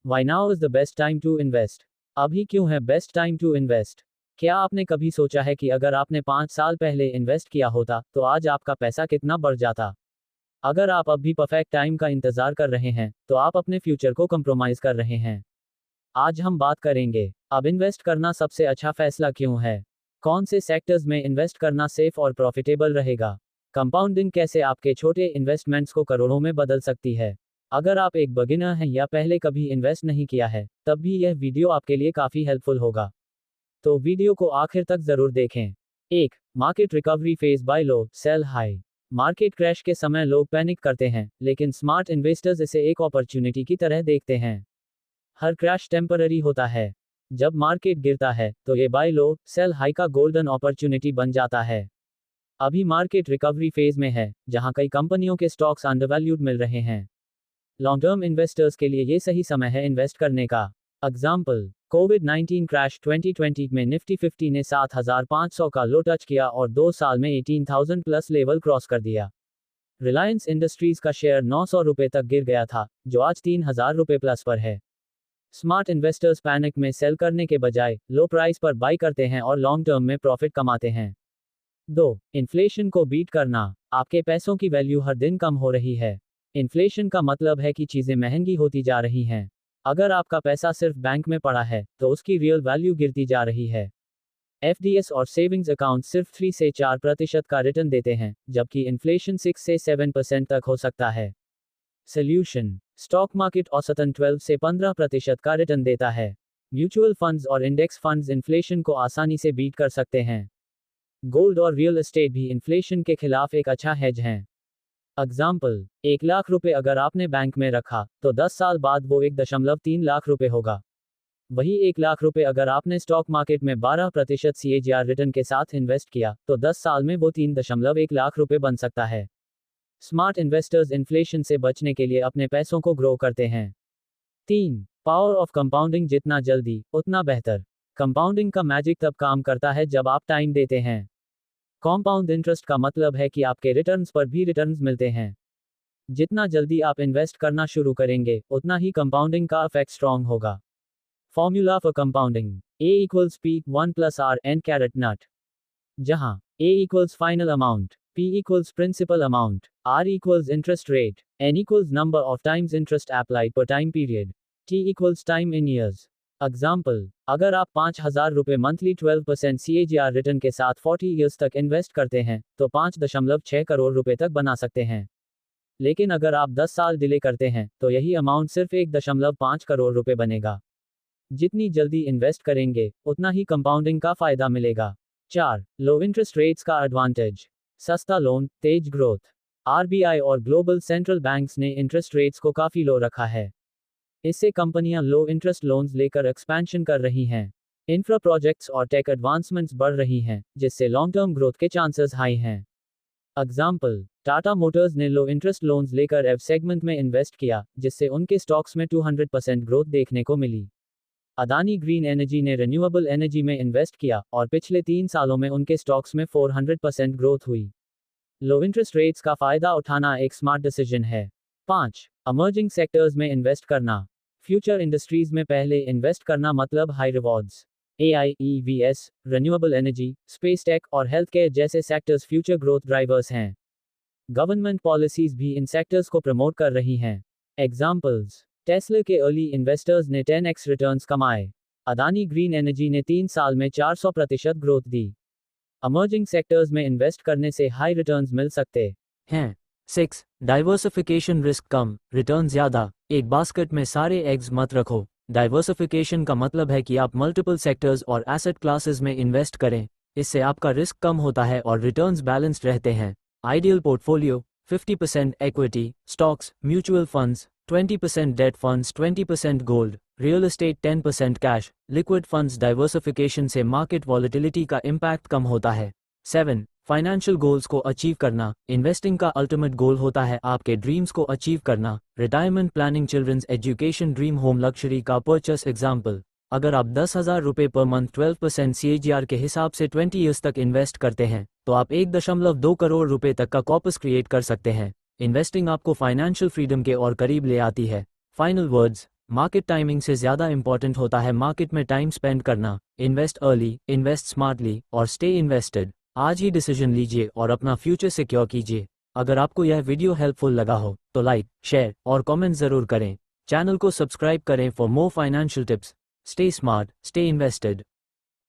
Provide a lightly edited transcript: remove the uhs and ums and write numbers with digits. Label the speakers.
Speaker 1: Why now is the best time to invest? अभी क्यों है बेस्ट टाइम टू इन्वेस्ट? क्या आपने कभी सोचा है कि अगर आपने 5 साल पहले इन्वेस्ट किया होता तो आज आपका पैसा कितना बढ़ जाता? अगर आप अब भी परफेक्ट टाइम का इंतजार कर रहे हैं तो आप अपने फ्यूचर को कंप्रोमाइज कर रहे हैं। आज हम बात करेंगे, अब इन्वेस्ट करना सबसे अच्छा फैसला क्यों है, कौन से सेक्टर्स में इन्वेस्ट करना सेफ और प्रॉफिटेबल रहेगा, कंपाउंडिंग कैसे आपके छोटे इन्वेस्टमेंट्स को करोड़ों में बदल सकती है। अगर आप एक बिगिनर हैं या पहले कभी इन्वेस्ट नहीं किया है, तब भी यह वीडियो आपके लिए काफ़ी हेल्पफुल होगा। तो वीडियो को आखिर तक ज़रूर देखें। 1. Market recovery phase buy low, sell high. Market crash के समय लोग पैनिक करते हैं, लेकिन स्मार्ट इन्वेस्टर्स इसे एक अपॉर्चुनिटी की तरह देखते हैं। हर क्रैश टेम्पररी होता है। जब मार्केट गिरता है तो ये बाय लो, सेल हाई का गोल्डन अपॉर्चुनिटी बन जाता है। अभी मार्केट रिकवरी फेज में है, जहां कई कंपनियों के स्टॉक्स अंडरवैल्यूड मिल रहे हैं। लॉन्ग टर्म इन्वेस्टर्स के लिए ये सही समय है इन्वेस्ट करने का। एग्जाम्पल, कोविड-19 क्रैश 2020 में निफ्टी 50 ने 7,500 का लो टच किया और 2 साल में 18,000 प्लस लेवल क्रॉस कर दिया। रिलायंस इंडस्ट्रीज का शेयर 900 रुपये तक गिर गया था, जो आज 3,000 रुपये प्लस पर है। स्मार्ट इन्वेस्टर्स पैनिक में सेल करने के बजाय लो प्राइस पर बाई करते हैं और लॉन्ग टर्म में प्रॉफिट कमाते हैं। 2. इन्फ्लेशन को बीट करना। आपके पैसों की वैल्यू हर दिन कम हो रही है। इन्फ्लेशन का मतलब है कि चीज़ें महंगी होती जा रही हैं। अगर आपका पैसा सिर्फ बैंक में पड़ा है तो उसकी रियल वैल्यू गिरती जा रही है। एफडीएस और सेविंग्स अकाउंट सिर्फ 3 से 4% का रिटर्न देते हैं, जबकि इन्फ्लेशन 6 से 7% तक हो सकता है। सॉल्यूशन, स्टॉक मार्केट औसतन 12 से 15% का रिटर्न देता है। म्यूचुअल फंड्स और इंडेक्स फंड्स इन्फ्लेशन को आसानी से बीट कर सकते हैं। गोल्ड और रियल एस्टेट भी इन्फ्लेशन के खिलाफ एक अच्छा हेज हैं। एग्जाम्पल, 1 लाख रुपए अगर आपने बैंक में रखा तो 10 साल बाद वो 1.3 लाख रुपए होगा। वही 1 लाख रुपए अगर आपने स्टॉक मार्केट में 12% CAGR रिटर्न के साथ इन्वेस्ट किया तो 10 साल में वो 3.1 लाख रुपए बन सकता है। स्मार्ट इन्वेस्टर्स इन्फ्लेशन से बचने के लिए अपने पैसों को ग्रो करते हैं। 3. पावर ऑफ कंपाउंडिंग, जितना जल्दी उतना बेहतर। कंपाउंडिंग का मैजिक तब काम करता है जब आप टाइम देते हैं। कॉम्पाउंड इंटरेस्ट का मतलब है कि आपके रिटर्न्स पर भी रिटर्न्स मिलते हैं। जितना जल्दी आप इन्वेस्ट करना शुरू करेंगे, उतना ही कंपाउंडिंग का इफेक्ट स्ट्रॉन्ग होगा। Formula for compounding, A equals P 1 plus R n caret nt. जहां A equals final amount, P equals principal amount, R equals interest rate, N equals number of times interest applied per time period, T equals time in years. Example, अगर आप 5,000 रुपये monthly 12% CAGR return के साथ 40 years तक invest करते हैं तो 5.6 करोड़ रुपए तक बना सकते हैं। लेकिन अगर आप 10 साल डिले करते हैं तो यही अमाउंट सिर्फ 1.5 करोड़ रुपए बनेगा। जितनी जल्दी इन्वेस्ट करेंगे, उतना ही कंपाउंडिंग का फायदा मिलेगा। 4. लो इंटरेस्ट रेट्स का एडवांटेज। सस्ता लोन, तेज ग्रोथ। RBI और ग्लोबल सेंट्रल बैंक्स ने इंटरेस्ट रेट्स को काफ़ी लो रखा है। इससे कंपनियां लो इंटरेस्ट लोन्स लेकर एक्सपेंशन कर रही हैं। इंफ्रा प्रोजेक्ट्स और टेक एडवांसमेंट्स बढ़ रही हैं, जिससे लॉन्ग टर्म ग्रोथ के चांसेस हाई हैं। एग्जाम्पल, टाटा मोटर्स ने लो इंटरेस्ट लोन्स लेकर एव सेगमेंट में इन्वेस्ट किया, जिससे उनके स्टॉक्स में 200% ग्रोथ देखने को मिली। अदानी ग्रीन एनर्जी ने रिन्यूएबल एनर्जी में इन्वेस्ट किया और पिछले 3 सालों में उनके स्टॉक्स में 400% ग्रोथ हुई। लो इंटरेस्ट रेट्स का फायदा उठाना एक स्मार्ट डिसीजन है। 5. अमर्जिंग सेक्टर्स में इन्वेस्ट करना। फ्यूचर इंडस्ट्रीज में पहले इन्वेस्ट करना मतलब high rewards. AI, EVs, renewable energy, space tech और हेल्थ केयर जैसे सेक्टर्स फ्यूचर ग्रोथ ड्राइवर्स हैं। गवर्नमेंट पॉलिसीज भी इन सेक्टर्स को प्रमोट कर रही हैं। एग्जाम्पल्स, टेस्ला के अर्ली इन्वेस्टर्स ने 10x रिटर्न्स कमाए। अदानी ग्रीन एनर्जी ने 3 साल में 400% ग्रोथ दी। अमर्जिंग सेक्टर्स में इन्वेस्ट करने से हाई रिटर्न्स मिल सकते हैं। 6. डाइवर्सिफिकेशन, रिस्क कम, रिटर्न ज़्यादा। एक बास्केट में सारे एग्स मत रखो। डाइवर्सिफिकेशन का मतलब है कि आप मल्टीपल सेक्टर्स और एसेट क्लासेस में इन्वेस्ट करें। इससे आपका रिस्क कम होता है और रिटर्न्स बैलेंस्ड रहते हैं। Ideal portfolio: 50% equity, stocks, mutual funds, 20% debt funds, 20% gold, real estate, 10% cash, liquid funds. Diversification से मार्केट वॉलेटिलिटी का इम्पैक्ट कम होता है। 7. फाइनेंशियल गोल्स को अचीव करना। इन्वेस्टिंग का अल्टीमेट गोल होता है आपके ड्रीम्स को अचीव करना। Retirement planning, children's education, dream home, luxury का परचेस। एग्जाम्पल, अगर आप 10,000 रुपये पर मंथ 12% CAGR के हिसाब से 20 ईयर्स तक इन्वेस्ट करते हैं तो आप 1.2 करोड़ रुपए तक का कॉर्पस क्रिएट कर सकते हैं। इन्वेस्टिंग आपको फाइनेंशियल फ्रीडम के और करीब ले आती है। फाइनल वर्ड्स, मार्केट टाइमिंग से ज़्यादा इंपॉर्टेंट होता है मार्केट में टाइम स्पेंड करना। इन्वेस्ट अर्ली, इन्वेस्ट स्मार्टली और स्टे इन्वेस्टेड। आज ही डिसीजन लीजिए और अपना फ्यूचर सिक्योर कीजिए। अगर आपको यह वीडियो हेल्पफुल लगा हो तो लाइक, शेयर और कमेंट ज़रूर करें। चैनल को सब्सक्राइब करें for more financial tips. Stay smart, stay invested.